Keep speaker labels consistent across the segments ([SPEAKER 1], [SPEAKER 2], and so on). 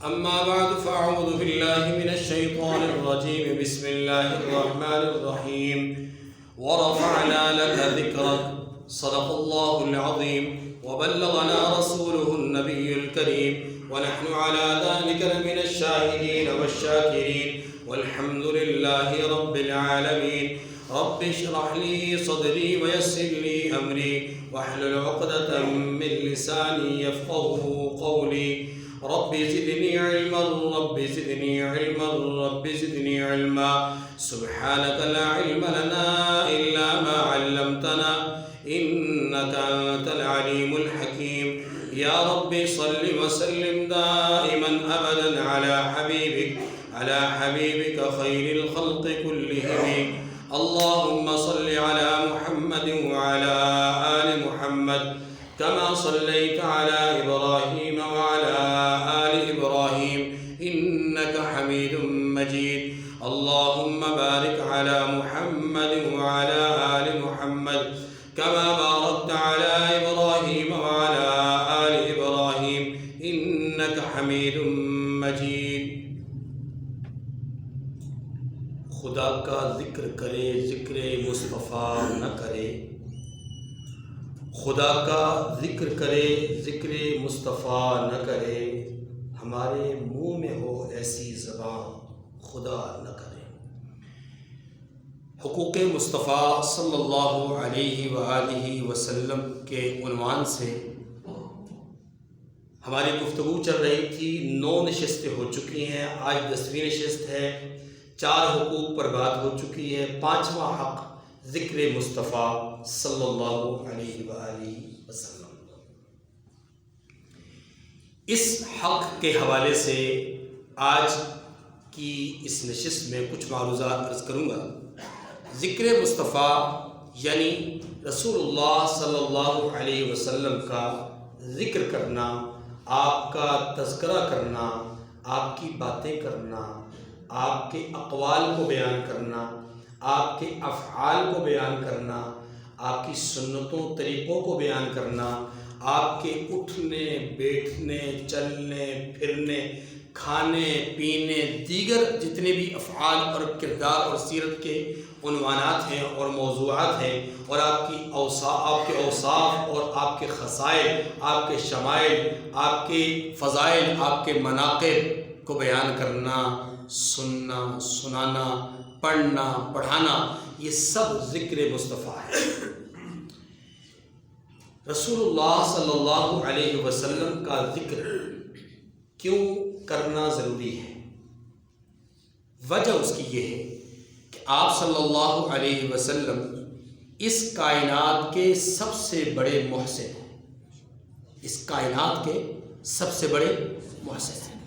[SPEAKER 1] أما بعد فأعوذ بالله من الشيطان الرجيم. بسم الله الرحمن الرحيم. ورفعنا لك ذكرك. صدق الله العظيم وبلغنا رسوله النبي الكريم ونحن على ذلك لمن الشاهدين والشاكرين والحمد لله رب العالمين. رب اشرح لي صدري ويسر لي أمري واحلل عقدة من لساني يفقهوا قولي. رب زدني علما رب زدني علما رب زدني علما. سبحانك لا علم لنا إلا ما علمتنا إنك أنت العليم الحكيم. يا رب صل وسلم دائما أبدا على حبيبك خير الخلق كلهم. اللهم صل على محمد وعلى آل محمد كما صليت على إبراهيم وعلى آل إبراهيم إنك حميد مجيد. اللهم بارك على محمد وعلى آل محمد كما باركت على إبراهيم وعلى آل إبراهيم إنك حميد مجيد. خدا کا ذکر کرے ذکر مصطفیٰ نہ کرے. خدا کا ذکر کرے ذکر مصطفیٰ نہ کرے. ہمارے منہ میں ہو ایسی زبان خدا نہ کرے. حقوق مصطفیٰ صلی اللہ علیہ وآلہ وسلم کے عنوان سے ہماری گفتگو چل رہی تھی. 9 نشستیں ہو چکی ہیں. آج 10ویں نشست ہے. 4 حقوق پر بات ہو چکی ہے. 5واں حق ذکر مصطفیٰ صلی اللہ علیہ وآلہ وسلم. اس حق کے حوالے سے آج کی اس نشست میں کچھ معروضات عرض کروں گا. ذکر مصطفیٰ یعنی رسول اللہ صلی اللہ علیہ وسلم کا ذکر کرنا، آپ کا تذکرہ کرنا، آپ کی باتیں کرنا، آپ کے اقوال کو بیان کرنا، آپ کے افعال کو بیان کرنا، آپ کی سنتوں طریقوں کو بیان کرنا، آپ کے اٹھنے بیٹھنے چلنے پھرنے کھانے پینے دیگر جتنے بھی افعال اور کردار اور سیرت کے عنوانات ہیں اور موضوعات ہیں، اور آپ کے اوصاف اور آپ کے خصائل، آپ کے شمائل، آپ کے فضائل، آپ کے مناقب کو بیان کرنا، سننا سنانا، پڑھنا پڑھانا، یہ سب ذکر مصطفیٰ ہے. رسول اللہ صلی اللہ علیہ وسلم کا ذکر کیوں کرنا ضروری ہے؟ وجہ اس کی یہ ہے کہ آپ صلی اللہ علیہ وسلم اس کائنات کے سب سے بڑے محسن ہیں. اس کائنات کے سب سے بڑے محسن ہیں.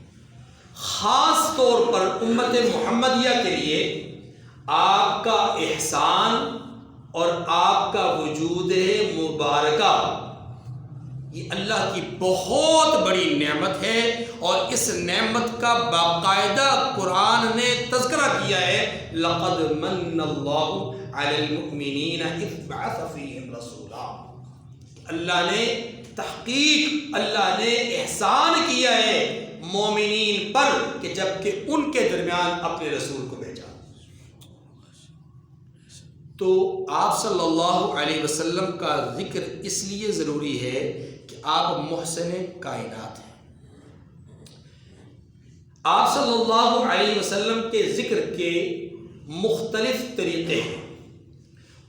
[SPEAKER 1] خاص طور پر امت محمدیہ کے لیے آپ کا احسان اور آپ کا وجود مبارکہ یہ اللہ کی بہت بڑی نعمت ہے، اور اس نعمت کا باقاعدہ قرآن نے تذکرہ کیا ہے. لقد من اللہ علی المؤمنین اذ بعث فیہم رسولا. اللہ نے احسان کیا ہے مومنین پر کہ جب کہ ان کے درمیان اپنے رسول کو بھیجا. تو آپ صلی اللہ علیہ وسلم کا ذکر اس لیے ضروری ہے کہ آپ محسن کائنات ہیں. آپ صلی اللہ علیہ وسلم کے ذکر کے مختلف طریقے ہیں.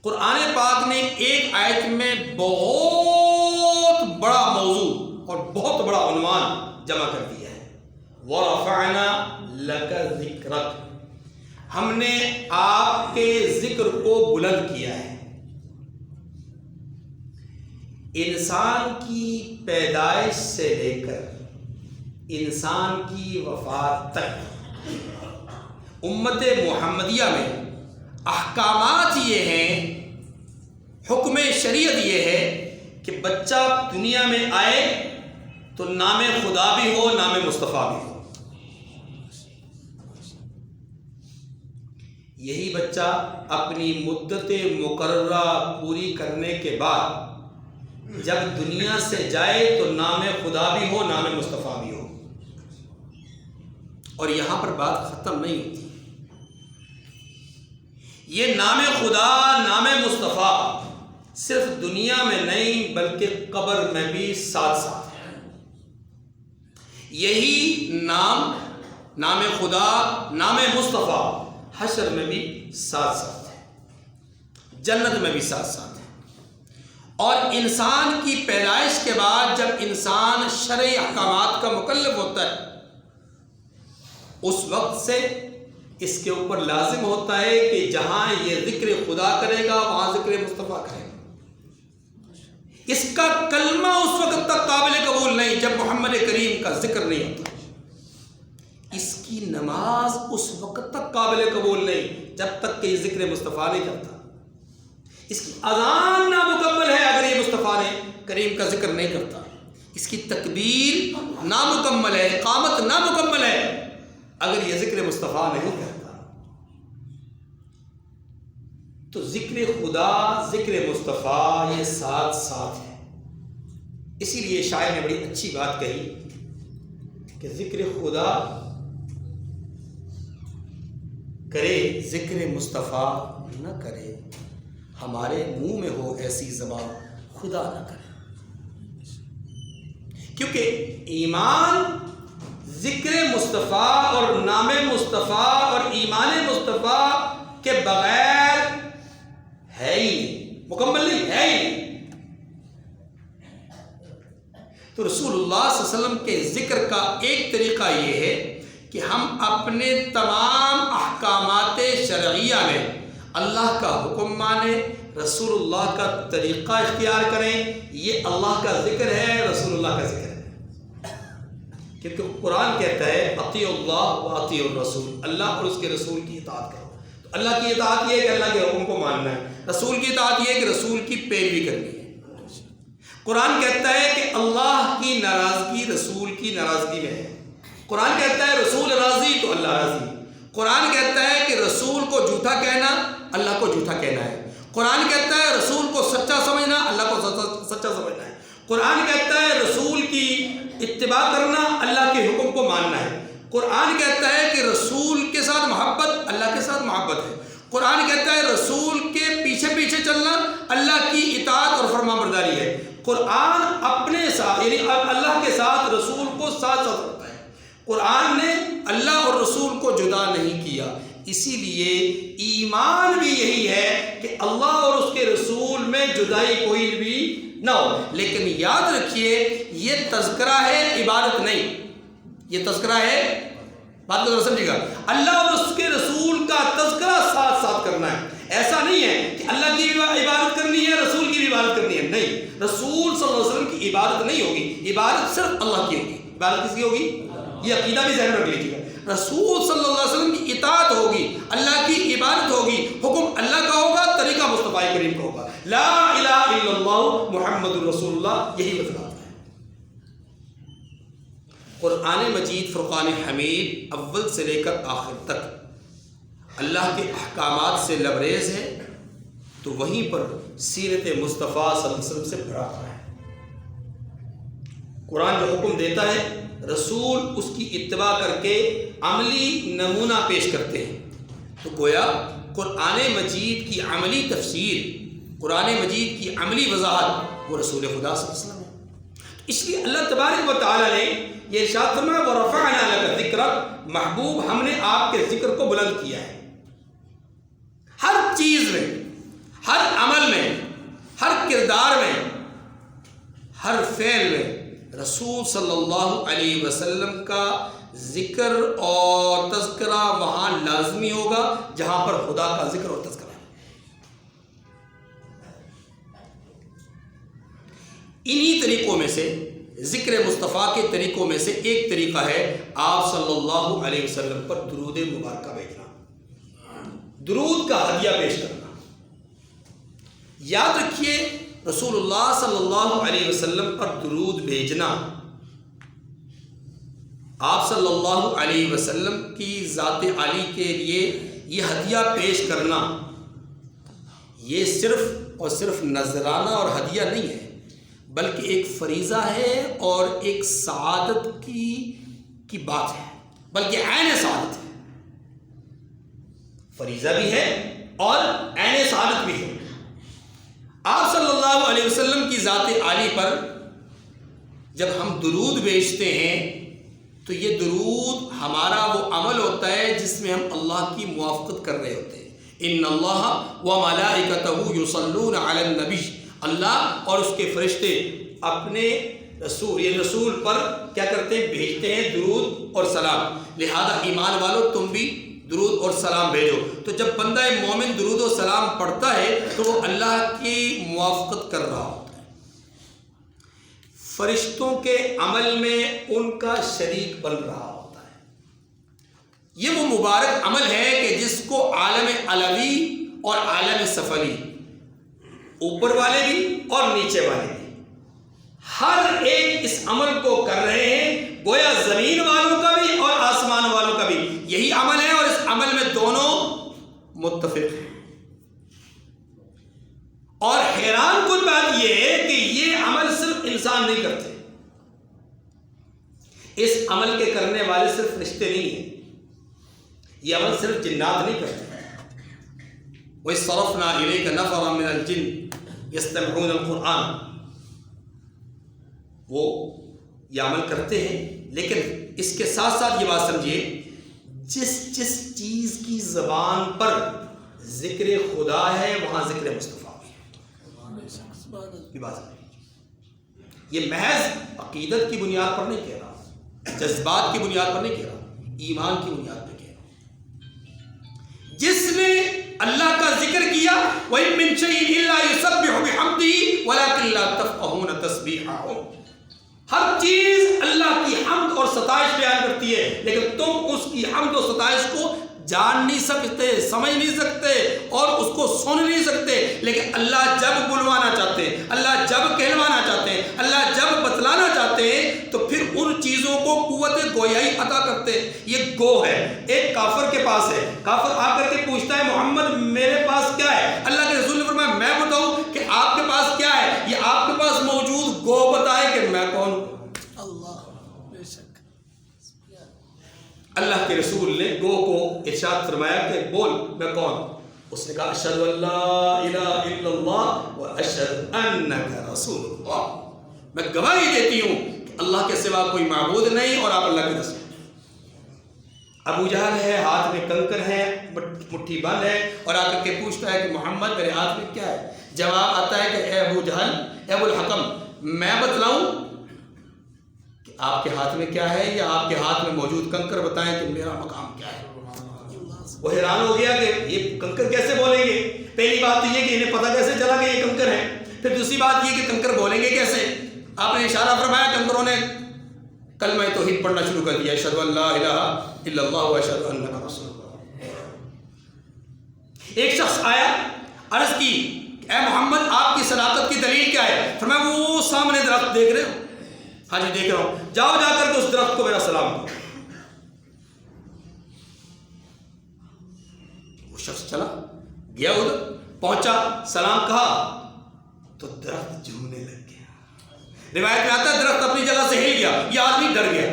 [SPEAKER 1] قرآن پاک نے ایک آیت میں بہت بڑا موضوع اور بہت بڑا عنوان جمع کر دیا ہے. وَرَفَعْنَا لَكَ ذِكْرَكَ. ہم نے آپ کے ذکر کو بلند کیا ہے. انسان کی پیدائش سے لے کر انسان کی وفات تک امت محمدیہ میں احکامات یہ ہیں، حکم شریعت یہ ہے کہ بچہ دنیا میں آئے تو نام خدا بھی ہو، نام مصطفیٰ بھی ہو. یہی بچہ اپنی مدت مقررہ پوری کرنے کے بعد جب دنیا سے جائے تو نام خدا بھی ہو، نام مصطفیٰ بھی ہو. اور یہاں پر بات ختم نہیں ہوتی. یہ نام خدا، نام مصطفیٰ صرف دنیا میں نہیں بلکہ قبر میں بھی ساتھ ساتھ ہے. یہی نام خدا، نام مصطفیٰ حشر میں بھی ساتھ ساتھ ہے، جنت میں بھی ساتھ ساتھ ہے. اور انسان کی پیدائش کے بعد جب انسان شرعی احکامات کا مکلف ہوتا ہے، اس وقت سے اس کے اوپر لازم ہوتا ہے کہ جہاں یہ ذکر خدا کرے گا وہاں ذکر مصطفیٰ کرے گا. اس کا کلمہ اس وقت تک قابل قبول نہیں جب محمد کریم کا ذکر نہیں ہوتا. اس کی نماز اس وقت تک قابل قبول نہیں جب تک کہ یہ ذکر مصطفیٰ نہیں کرتا. اس کی اذان نامکمل ہے اگر یہ مصطفیٰ نے کریم کا ذکر نہیں کرتا. اس کی تکبیر نامکمل ہے، اقامت نامکمل ہے اگر یہ ذکر مصطفیٰ نہیں کرتا. تو ذکر خدا، ذکر مصطفیٰ یہ ساتھ ساتھ ہے. اسی لیے شاعر نے بڑی اچھی بات کہی کہ ذکر خدا کرے ذکر مصطفیٰ نہ کرے، ہمارے منہ میں ہو ایسی زبان خدا نہ کرے. کیونکہ ایمان ذکر مصطفیٰ اور نام مصطفیٰ اور ایمان مصطفیٰ کے بغیر ہے ہی نہیں، مکمل نہیں ہے ہی نہیں. تو رسول اللہ صلی اللہ علیہ وسلم کے ذکر کا ایک طریقہ یہ ہے کہ ہم اپنے تمام احکامات شرعیہ میں اللہ کا حکم مانیں، رسول اللہ کا طریقہ اختیار کریں. یہ اللہ کا ذکر ہے، رسول اللہ کا ذکر ہے. کیونکہ قرآن کہتا ہے اطیعوا اللہ و اطیعوا الرسول، اللہ اور اس کے رسول کی اطاعت کرو. تو اللہ کی اطاعت یہ ہے کہ اللہ کے حکم کو ماننا ہے، رسول کی اطاعت یہ ہے کہ رسول کی پیروی کرنی ہے. قرآن کہتا ہے کہ اللہ کی ناراضگی رسول کی ناراضگی میں ہے. قرآن کہتا ہے رسول راضی تو اللہ راضی. قرآن کہتا ہے کہ رسول کو جھوٹا کہنا اللہ کو جھوٹا کہنا ہے. قرآن کہتا ہے رسول کو سچا سمجھنا اللہ کو سچا سمجھنا ہے. قرآن کہتا ہے رسول کی اتباع کرنا اللہ کے حکم کو ماننا ہے. قرآن کہتا ہے کہ رسول کے ساتھ محبت اللہ کے ساتھ محبت ہے. قرآن کہتا ہے رسول کے پیچھے پیچھے چلنا اللہ کی اطاعت اور فرما برداری ہے. قرآن اپنے ساتھ یعنی اللہ کے ساتھ رسول کو ساتھ ساتھ رکھتا ہے. قرآن نے اللہ اور رسول کو جدا نہیں کیا. اسی لیے ایمان بھی یہی ہے کہ اللہ اور اس کے رسول میں جدائی کوئی بھی نہ ہو. لیکن یاد رکھیے یہ تذکرہ ہے، عبادت نہیں. یہ تذکرہ ہے، بات کو سمجھے گا، اللہ اور اس کے رسول کا تذکرہ ساتھ ساتھ کرنا ہے. ایسا نہیں ہے کہ اللہ کی عبادت کرنی ہے رسول کی بھی عبادت کرنی ہے. نہیں، رسول صلی اللہ علیہ وسلم کی عبادت نہیں ہوگی، عبادت صرف اللہ کی ہوگی. عبادت کس کی ہوگی؟ یہ عقیدہ بھی ذہن میں رکھ لیجیے گا. رسول صلی اللہ علیہ وسلم کی اطاعت ہوگی، اللہ کی عبادت ہوگی، حکم اللہ کا ہوگا، طریقہ مصطفیٰ کریم کا ہوگا. لا الہ الا اللہ محمد رسول اللہ، یہی بتلاتا ہے. قرآن مجید فرقان حمید اول سے لے کر آخر تک اللہ کے احکامات سے لبریز ہے، تو وہیں پر سیرت مصطفیٰ صلی اللہ علیہ وسلم سے بھرا ہوا ہے. قرآن جو حکم دیتا ہے رسول اس کی اتباع کر کے عملی نمونہ پیش کرتے ہیں. تو گویا قرآن مجید کی عملی تفسیر، قرآن مجید کی عملی وضاحت وہ رسول خدا صلی اللہ علیہ وسلم ہے. اس لیے اللہ تبارک و تعالیٰ نے یہ ارشاد فرمایا وَرَفَعْنَا لَكَ ذِكْرَكَ، محبوب ہم نے آپ کے ذکر کو بلند کیا ہے. ہر چیز میں، ہر عمل میں، ہر کردار میں، ہر فعل میں رسول صلی اللہ علیہ وسلم کا ذکر اور تذکرہ وہاں لازمی ہوگا جہاں پر خدا کا ذکر اور تذکرہ ہے. انہی طریقوں میں سے، ذکر مصطفیٰ کے طریقوں میں سے ایک طریقہ ہے آپ صلی اللہ علیہ وسلم پر درود مبارکہ بھیجنا، درود کا ہدیہ پیش کرنا. یاد رکھیے رسول اللہ صلی اللہ علیہ وسلم پر درود بھیجنا، آپ صلی اللہ علیہ وسلم کی ذات عالی کے لیے یہ ہدیہ پیش کرنا، یہ صرف اور صرف نذرانہ اور ہدیہ نہیں ہے، بلکہ ایک فریضہ ہے اور ایک سعادت کی بات ہے. بلکہ عین سعادت ہے، فریضہ بھی ہے اور عین سعادت بھی ہے۔ آپ صلی اللہ علیہ وسلم کی ذات عالی پر جب ہم درود بھیجتے ہیں تو یہ درود ہمارا وہ عمل ہوتا ہے جس میں ہم اللہ کی موافقت کر رہے ہوتے ہیں۔ ان اللہ و ملائکتہ یصلون علی النبی، اللہ اور اس کے فرشتے اپنے رسول یہ رسول پر کیا کرتے ہیں؟ بھیجتے ہیں درود اور سلام۔ لہذا ایمان والو تم بھی درود اور سلام بھیجو۔ تو جب بندہ مومن درود و سلام پڑھتا ہے تو وہ اللہ کی موافقت کر رہا ہوتا ہے، فرشتوں کے عمل میں ان کا شریک بن رہا ہوتا ہے۔ یہ وہ مبارک عمل ہے کہ جس کو عالم علوی اور عالم سفلی، اوپر والے بھی اور نیچے والے بھی، ہر ایک اس عمل کو کر رہے ہیں، گویا زمین والوں کا بھی اور آسمان والوں کا بھی یہی عمل ہے، اور اس عمل میں دونوں متفق ہیں۔ اور حیران کن بات یہ ہے کہ یہ عمل صرف انسان نہیں کرتے، اس عمل کے کرنے والے صرف فرشتے نہیں ہیں، یہ عمل صرف جنات نہیں کرتے۔ وَإِذْ صَرَفْنَا إِلَيْكَ نَفَرًا مِنَ الْجِنِّ يَسْتَمِعُونَ الْقُرْآنَ، وہ یہ عمل کرتے ہیں، لیکن اس کے ساتھ ساتھ یہ بات سمجھیے، جس چیز کی زبان پر ذکر خدا ہے وہاں ذکر مصطفیٰ بھی ہے۔ یہ بات سمجھیے، یہ محض عقیدت کی بنیاد پر نہیں کہہ رہا، جذبات کی بنیاد پر نہیں کہہ رہا، ایمان کی بنیاد پہ کہہ رہا۔ جس نے اللہ کا ذکر کیا وَإِن مِّن شَيْءٍ إِلَّا يُسَبِّحُ بِحَمْدِهِ وَلَٰكِن لَّا تَفْقَهُونَ تَسْبِيحَهُمْ، ہر چیز اللہ کی حمد اور ستائش بیان کرتی ہے، لیکن تم اس کی حمد و ستائش کو جان نہیں سکتے، سمجھ نہیں سکتے اور اس کو سن نہیں سکتے، لیکن اللہ جب بلوانا چاہتے ہیں، اللہ جب کہلوانا چاہتے ہیں، اللہ جب بتلانا چاہتے ہیں تو پھر ان چیزوں کو قوت گویائی عطا کرتے ہیں۔ یہ گو ہے، ایک کافر کے پاس ہے، کافر آ کر کے پوچھتا ہے محمد میرے پاس کیا ہے؟ اللہ کے رسول نے فرمایا میں بتاؤں کہ آپ کے پاس کیا ہے؟ یہ آپ کے پاس موجود گو بتائے کہ میں کون ہوں۔ اللہ کے رسول نے گو کو ارشاد فرمایا کہ بول میں کون؟ اس نے کہا اشہد ان لا الہ الا اللہ و اشہد انک رسول اللہ، میں گواہی دیتی ہوں کہ اللہ کے سوا کوئی معبود نہیں اور آپ اللہ کے رسول۔ ابو جہل ہے، ہاتھ میں کنکر ہے، مٹھی بند ہے، اور آ کر کے پوچھتا ہے کہ محمد میرے ہاتھ میں کیا ہے؟ جواب آتا ہے کہ اے ابو جہل، اے ابو الحکم، میں بتلاؤں کہ آپ کے ہاتھ میں کیا ہے یا آپ کے ہاتھ میں موجود کنکر بتائیں کہ میرا مقام کیا ہے؟ وہ حیران ہو گیا کہ یہ کنکر کیسے بولیں گے؟ پہلی بات تو یہ کہ انہیں پتہ کیسے چلا کہ یہ کنکر ہے، پھر دوسری بات یہ کہ کنکر بولیں گے کیسے؟ آپ نے اشارہ فرمایا، کنکروں نے کلمہ توحید پڑھنا شروع کر دیا، اشہد ان لا الہ الا اللہ و اشہد انک رسول اللہ۔ ایک شخص آیا، عرض کی اے محمد آپ کی صداقت کی دلیل کیا ہے؟ فرمایا وہ سامنے درخت دیکھ رہے ہو؟ ہاں جی دیکھ رہا ہوں، جاؤ جا کر کے اس درخت کو میرا سلام دو۔ وہ شخص چلا گیا، ادھر پہنچا، سلام کہا تو درخت جھومنے لگ گیا۔ روایت میں آتا ہے درخت اپنی جگہ سے ہل گیا، یہ آدمی ڈر گیا،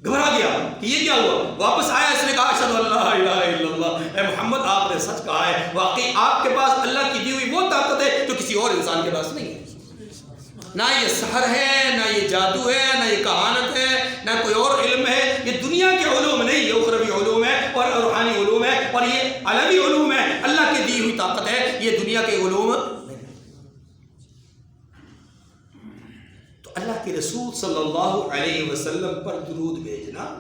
[SPEAKER 1] گھبرا گیا کہ یہ کیا ہوا۔ واپس آیا، اس نے کہا اشہد ان لا الہ الا اللہ، اے محمد آپ نے سچ کہا ہے، واقعی آپ کے پاس اللہ کی دی ہوئی وہ طاقت ہے جو کسی اور انسان کے پاس نہیں ہے۔ نہ یہ سحر ہے، نہ یہ جادو ہے، نہ یہ کہانت ہے، نہ کوئی اور علم ہے، یہ دنیا کے علوم نہیں، یہ اخروی علوم ہے اور روحانی علوم ہے، اور یہ علوی علوم ہے، اللہ کی دی ہوئی طاقت ہے، یہ دنیا کے علوم نہیں۔ تو اللہ کے رسول صلی اللہ علیہ وسلم پر درود بھیجنا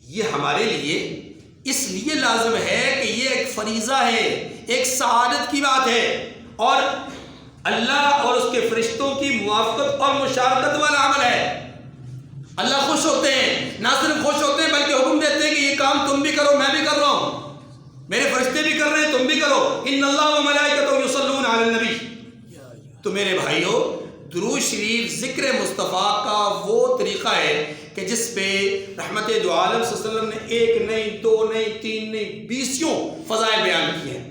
[SPEAKER 1] یہ ہمارے لیے اس لیے لازم ہے کہ یہ ایک فریضہ ہے، ایک سعادت کی بات ہے، اور اللہ اور اس کے فرشتوں کی موافقت اور مشارکت والا عمل ہے۔ اللہ خوش ہوتے ہیں، نہ صرف خوش ہوتے ہیں بلکہ حکم دیتے ہیں کہ یہ کام تم بھی کرو، میں بھی کر رہا ہوں، میرے فرشتے بھی کر رہے ہیں، تم بھی کرو۔ ان اللہ و ملائکتہ یصلون علی النبی۔ تو میرے بھائیو، درود شریف ذکر مصطفیٰ کا وہ طریقہ ہے کہ جس پہ رحمت دو عالم صلی اللہ علیہ وسلم نے ایک نہیں، دو نہیں، تین نہیں، 20 فضائل بیان کی ہیں۔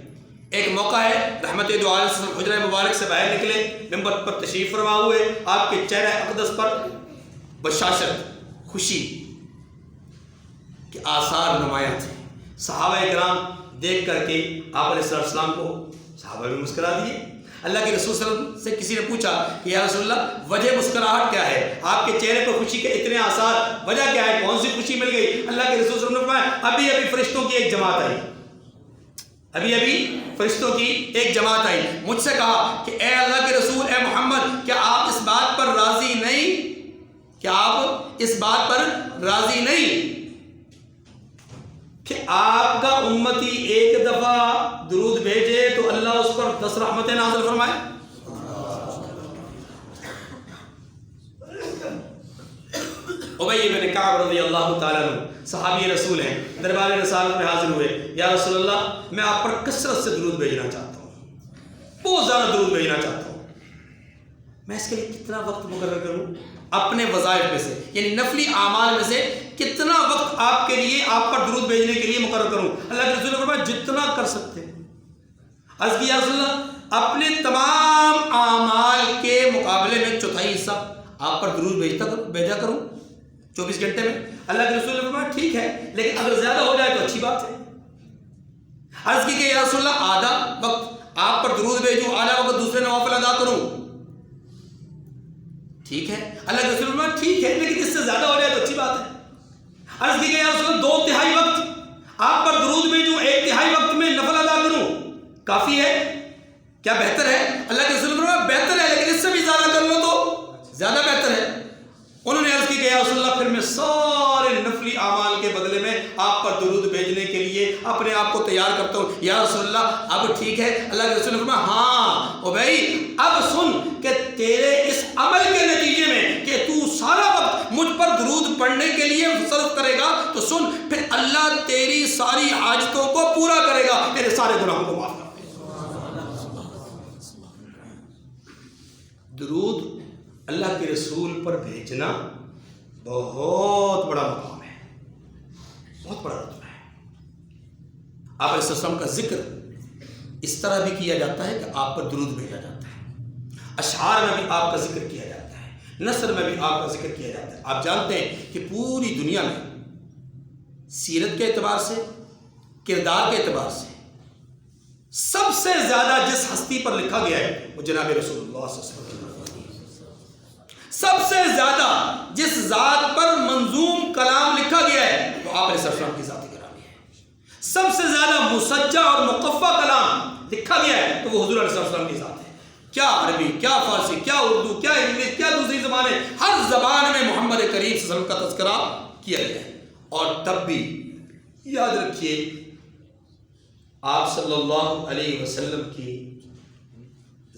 [SPEAKER 1] ایک موقع ہے رحمت دو عالم صلی اللہ علیہ وسلم حجرہ مبارک سے باہر نکلے، منبر پر تشریف فرما ہوئے، آپ کے چہرہ اقدس پر بشاشت، خوشی، کہ آثار نمایاں تھے. صحابہ کرام دیکھ کر کے آپ علیہ السلام کو صحابہ بھی مسکرا دیے. اللہ کے رسول صلی اللہ علیہ وسلم سے کسی نے پوچھا کہ یا رسول اللہ وجہ مسکراہٹ کیا ہے, آپ کے چہرے پر خوشی کے اتنے آثار, وجہ کیا ہے, کون سی خوشی مل گئی؟ اللہ کے رسول صلی اللہ علیہ وسلم نے فرمایا ابھی ابھی فرشتوں کی ایک جماعت آئی, ابھی فرشتوں کی ایک جماعت آئی, مجھ سے کہا کہ اے اللہ کے رسول, اے محمد, کیا آپ اس بات پر راضی نہیں, کیا آپ اس بات پر راضی نہیں کہ آپ کا امتی ایک دفعہ درود بھیجے تو اللہ اس پر 10 رحمتیں نازل فرمائے؟ ابی بن کعب رضی اللہ تعالیٰ عنہ صحابی رسول ہیں, دربار رسالت میں حاضر ہوئے. یا رسول اللہ, میں آپ پر کثرت سے درود بھیجنا چاہتا ہوں, بہت زیادہ درود بھیجنا چاہتا ہوں, میں اس کے لیے کتنا وقت مقرر کروں اپنے وظائف میں سے, یعنی نفلی اعمال میں سے کتنا وقت آپ کے لیے, آپ پر درود بھیجنے کے لیے مقرر کروں؟ اللہ کے رسول نے فرمایا جتنا کر سکتے ہیں. عرض کیا رسول اللہ, اپنے تمام اعمال کے مقابلے میں چوتھائی حصہ آپ پر درود بھیجا کروں 24 گھنٹے میں؟ اللہ کے رسول نے فرمایا ٹھیک ہے, لیکن اگر زیادہ ہو جائے تو اچھی بات ہے. عرض کی کہ یا رسول اللہ, آدھا وقت آپ پر درود بھیجوں, آدھا وقت دوسرے نوافل ادا کروں, ٹھیک ہے؟ اللہ کے رسول نے فرمایا ٹھیک ہے, لیکن اس سے زیادہ ہو جائے تو اچھی بات ہے. عرض کی کہ یا رسول اللہ, 2/3 وقت آپ پر درود بھیجوں, 1/3 وقت میں نفل ادا کروں, کافی ہے کیا, بہتر ہے؟ اللہ کے رسول نے فرمایا بہتر ہے, لیکن اس سے بھی زیادہ کر لو تو زیادہ بہتر ہے. انہوں نے عرض کی کہ یا رسول اللہ, پھر میں سارے نفلی اعمال کے بدلے میں آپ پر درود بھیجنے کے لیے اپنے آپ کو تیار کرتا ہوں. یا رسول اللہ, اب ٹھیک ہے؟ اللہ کے رسول نے فرمایا ہاں او بھائی, اب سن کہ تیرے اس عمل کے نتیجے میں کہ تو سارا وقت مجھ پر درود پڑھنے کے لیے صرف کرے گا, تو سن, پھر اللہ تیری ساری حاجتوں کو پورا کرے گا, تیرے سارے گناہوں کو معاف کر دے گا. درود اللہ کے رسول پر بھیجنا بہت بڑا مقام ہے, بہت بڑا رتبہ ہے. آپ علیہ السلام کا ذکر اس طرح بھی کیا جاتا ہے کہ آپ پر درود بھیجا جاتا ہے, اشعار میں بھی آپ کا ذکر کیا جاتا ہے, نثر میں بھی آپ کا ذکر کیا جاتا ہے. آپ جانتے ہیں کہ پوری دنیا میں سیرت کے اعتبار سے, کردار کے اعتبار سے سب سے زیادہ جس ہستی پر لکھا گیا ہے وہ جناب رسول اللہ صلی اللہ علیہ وسلم. سب سے زیادہ جس ذات پر منظوم کلام لکھا گیا ہے وہ آپ علیہ السلام کی ذات گرامی ہے. سب سے زیادہ مسجع اور مقفع کلام لکھا گیا ہے تو وہ حضور علیہ السلام کی ذات ہے. کیا عربی, کیا فارسی, کیا اردو, کیا انگلش, کیا دوسری زبانیں, ہر زبان میں محمد کریم صلی اللہ علیہ وسلم کا تذکرہ کیا گیا ہے. اور تب بھی یاد رکھیے آپ صلی اللہ علیہ وسلم کی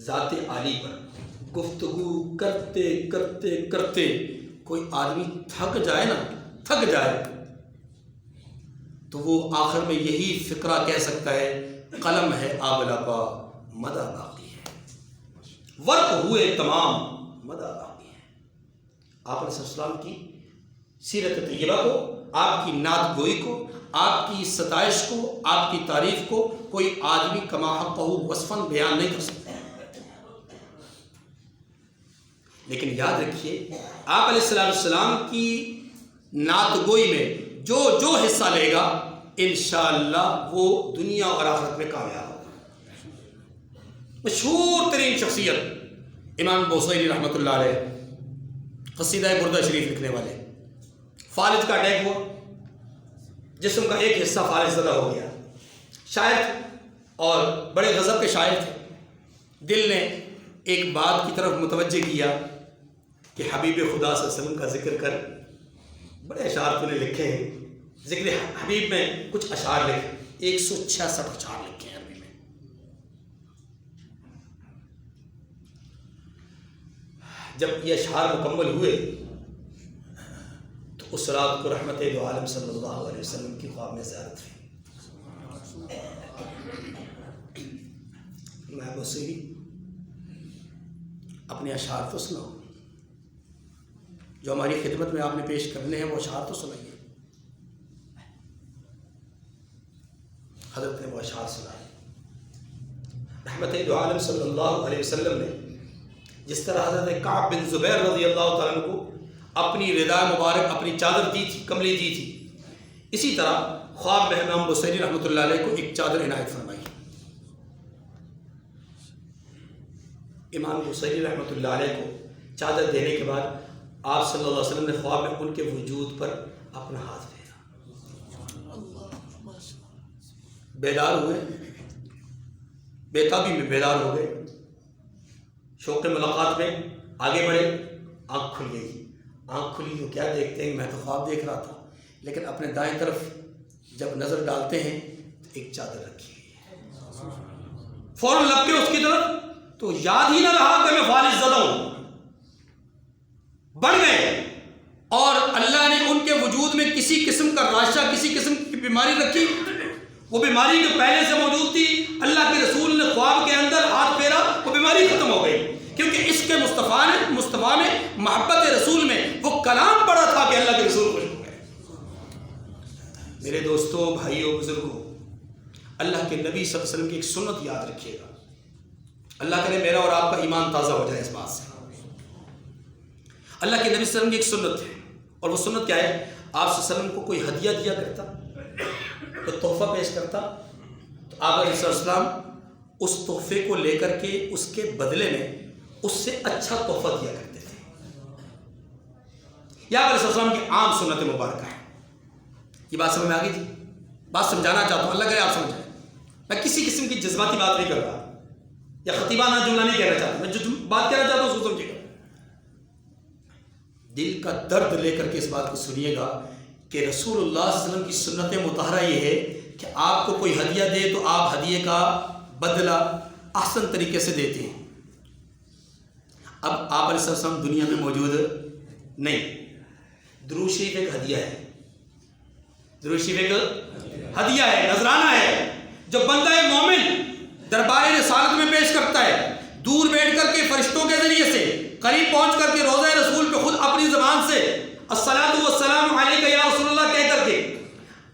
[SPEAKER 1] ذات عالی پر گفتگو کرتے کرتے کرتے کوئی آدمی تھک جائے نا, تھک جائے, تو وہ آخر میں یہی فقرہ کہہ سکتا ہے, قلم ہے آبلا پا مدہ باقی ہے, ورق ہوئے تمام مدہ باقی ہے. آپ علیہ السلام کی سیرت طیبہ کو, آپ کی نعت گوئی کو, آپ کی ستائش کو, آپ کی تعریف کو کوئی آدمی کما حقہ وصفاً بیان نہیں کر سکتا. لیکن یاد رکھیے آپ علیہ السلام کی نعت گوئی میں جو جو حصہ لے گا انشاءاللہ وہ دنیا اور آخرت میں کامیاب ہوگا. مشہور ترین شخصیت امام بوصیری رحمۃ اللہ علیہ, قصیدہ بردہ شریف لکھنے والے. فالج کا اٹیک ہوا, جسم کا ایک حصہ فالج زدہ ہو گیا. شاعر اور بڑے غضب کے شاعر تھے. دل نے ایک بات کی طرف متوجہ کیا کہ حبیب خدا صلی اللہ علیہ وسلم کا ذکر کر. بڑے اشعار تو نے لکھے ہیں, ذکر حبیب میں کچھ اشعار لکھے, 166 اشعار لکھے ہیں عربی میں. جب یہ اشعار مکمل ہوئے تو اس رات کو رحمت دو عالم صلی اللہ علیہ وسلم کی خواب میں زیارت ہوئی. میں بوصیری اپنے اشعار تو سناؤ, جو ہماری خدمت میں آپ نے پیش کرنے ہیں وہ اشعار تو سنائیے. حضرت نے وہ اشعار سنائے. رحمت دو عالم صلی اللہ علیہ وسلم نے جس طرح حضرت کعب بن زبیر رضی اللہ تعالیٰ عنہ کو اپنی رضا مبارک, اپنی چادر دی تھی, کملی دی تھی, اسی طرح خواب میں امام بصیری رحمۃ اللہ علیہ کو ایک چادر عنایت فرمائی. امام بصیری رحمۃ اللہ علیہ کو چادر دینے کے بعد آپ صلی اللہ علیہ وسلم نے خواب میں ان کے وجود پر اپنا ہاتھ پھیرا. بیدار ہوئے, بےتابی میں بیدار ہو گئے, شوق ملاقات میں آگے بڑھے, آنکھ کھل گئی. آنکھ کھلی تو کیا دیکھتے ہیں, میں تو خواب دیکھ رہا تھا, لیکن اپنے دائیں طرف جب نظر ڈالتے ہیں تو ایک چادر رکھی ہوئی ہے. فوراً لگ کے اس کی طرف, تو یاد ہی نہ رہا کہ میں فالج زدہ ہوں. بڑھ گئے اور اللہ نے ان کے وجود میں کسی قسم کا راشہ, کسی قسم کی بیماری رکھی. وہ بیماری جو پہلے سے موجود تھی, اللہ کے رسول نے خواب کے اندر ہاتھ پھیرا, وہ بیماری ختم ہو گئی. کیونکہ اس کے مصطفیٰ نے محبت رسول میں وہ کلام پڑھا تھا کہ اللہ کے رسول خوش ہو گئے. میرے دوستوں, بھائیوں, بزرگوں, اللہ کے نبی صلی اللہ علیہ وسلم کی ایک سنت یاد رکھیے گا. اللہ کرے میرا اور آپ کا ایمان تازہ ہو جائے اس بات سے. اللہ کے نبی صلی اللہ علیہ وسلم کی ایک سنت ہے, اور وہ سنت کیا ہے؟ آپ صلی اللہ علیہ وسلم کو کوئی ہدیہ دیا کرتا, کوئی تحفہ پیش کرتا, تو آپ علیہ السلام اس تحفے کو لے کر کے اس کے بدلے میں اس سے اچھا تحفہ دیا کرتے تھے. یہ آپ علیہ السلام کی عام سنت مبارکہ ہے. یہ بات سمجھ میں آ گئی تھی؟ بات سمجھانا چاہتا ہوں, اللہ کرے آپ سمجھائیں. میں کسی قسم کی جذباتی بات نہیں کر رہا یا خطیبانہ جملہ نہیں کہنا چاہتا. میں جو بات کہنا چاہتا ہوں اس کو سمجھیے گا, دل کا درد لے کر کے اس بات کو سنیے گا کہ رسول اللہ صلی اللہ علیہ وسلم کی سنت مطہرہ یہ ہے کہ آپ کو کوئی ہدیہ دے تو آپ ہدیے کا بدلہ احسن طریقے سے دیتے ہیں. اب آپ علیہ السلام دنیا میں موجود نہیں. درود شریف ایک ہدیہ ہے, درود شریف ایک ہدیہ ہے, نذرانہ ہے, جو بندہ مومن دربار رسالت میں پیش کرتا ہے. دور بیٹھ کر کے فرشتوں کے ذریعے سے, قریب پہنچ کر کے روضہ رسول پہ خود اپنی زبان سے الصلاۃ والسلام علیک یا رسول اللہ کہہ کر کے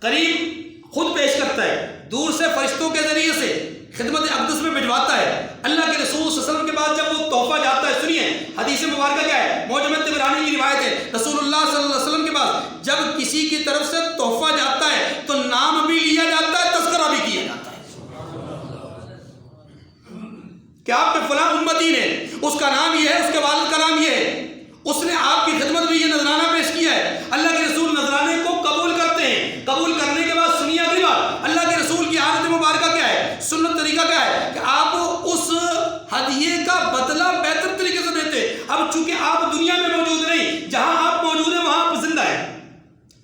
[SPEAKER 1] قریب خود پیش کرتا ہے. دور سے فرشتوں کے ذریعے سے خدمت اقدس میں بھجواتا ہے. اللہ کے رسول صلی اللہ علیہ وسلم کے بعد جب وہ تحفہ جاتا ہے, سنیے حدیث مبارکہ کیا ہے, معجم طبرانی کی روایت ہے, رسول اللہ صلی اللہ علیہ وسلم کے بعد جب کسی کی طرف سے تحفہ جاتا ہے تو نام بھی لیا جاتا ہے, تذکرہ بھی کیا جاتا ہے کہ آپ کے فلاں امتی نے, اس کا نام یہ ہے, اس کے والد کا نام یہ ہے, اس نے آپ کی خدمت میں یہ نذرانہ پیش کیا ہے. اللہ کے رسول نذرانے کو قبول کرتے ہیں. قبول کرنے کے بعد سنیے اگلی بات, اللہ کے رسول کی عادت مبارکہ کیا ہے, سنت طریقہ کیا ہے کہ آپ اس ہدیے کا بدلہ بہتر طریقے سے دیتے. اب چونکہ آپ دنیا میں موجود نہیں, جہاں آپ موجود ہیں وہاں آپ زندہ ہیں,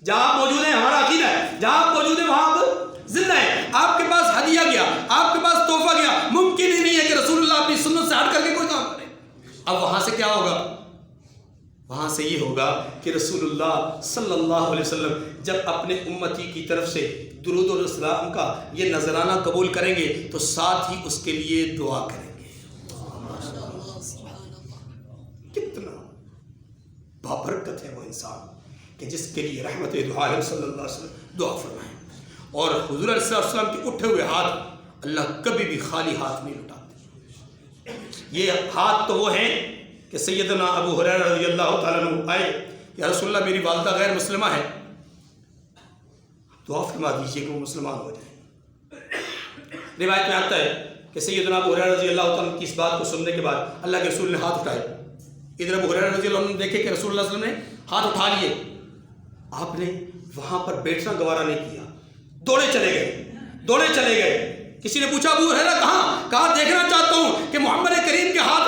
[SPEAKER 1] جہاں آپ موجود ہیں ہمارا عقیدہ ہے, جہاں آپ موجود ہیں وہاں آپ زندہ ہیں. آپ کے پاس ہدیہ گیا, آپ کے پاس تحفہ گیا, ممکن ہی نہیں ہے کہ رسول اللہ اپنی سنت سے ہٹ کر کے کوئی کام کرے. اب وہاں سے کیا ہوگا؟ وہاں سے یہ ہوگا کہ رسول اللہ صلی اللہ علیہ وسلم جب اپنے امتی کی طرف سے درود و السلام کا یہ نذرانہ قبول کریں گے تو ساتھ ہی اس کے لیے دعا کریں گے. کتنا بابرکت ہے وہ انسان کہ جس کے لیے رحمت دو عالم صلی اللہ علیہ وسلم دعا فرمائیں. اور حضور علیہ السلام کے اٹھے ہوئے ہاتھ اللہ کبھی بھی خالی ہاتھ نہیں لٹاتے. یہ ہاتھ تو وہ ہیں کہ سیدنا ابو ہریرہ رضی اللہ تعالیٰ عنہ آئے, یا رسول اللہ میری والدہ غیر مسلمہ ہے, دعا فرما دیجیے کہ وہ مسلمان ہو جائیں. روایت میں آتا ہے کہ سیدنا ابو ہریرہ رضی اللہ تعالیٰ عنہ کی اس بات کو سننے کے بعد اللہ کے رسول نے ہاتھ اٹھائے. ادھر ابو ہریرہ رضی اللہ عنہ نے دیکھے کہ رسول اللہ صلی اللہ علیہ وسلم نے ہاتھ اٹھا لیے. آپ نے وہاں پر بیٹھنا گوارا نہیں کیا, دوڑے چلے گئے. کسی نے پوچھا ابو ہریرہ کہاں؟ کہا دیکھنا چاہتا ہوں کہ محمد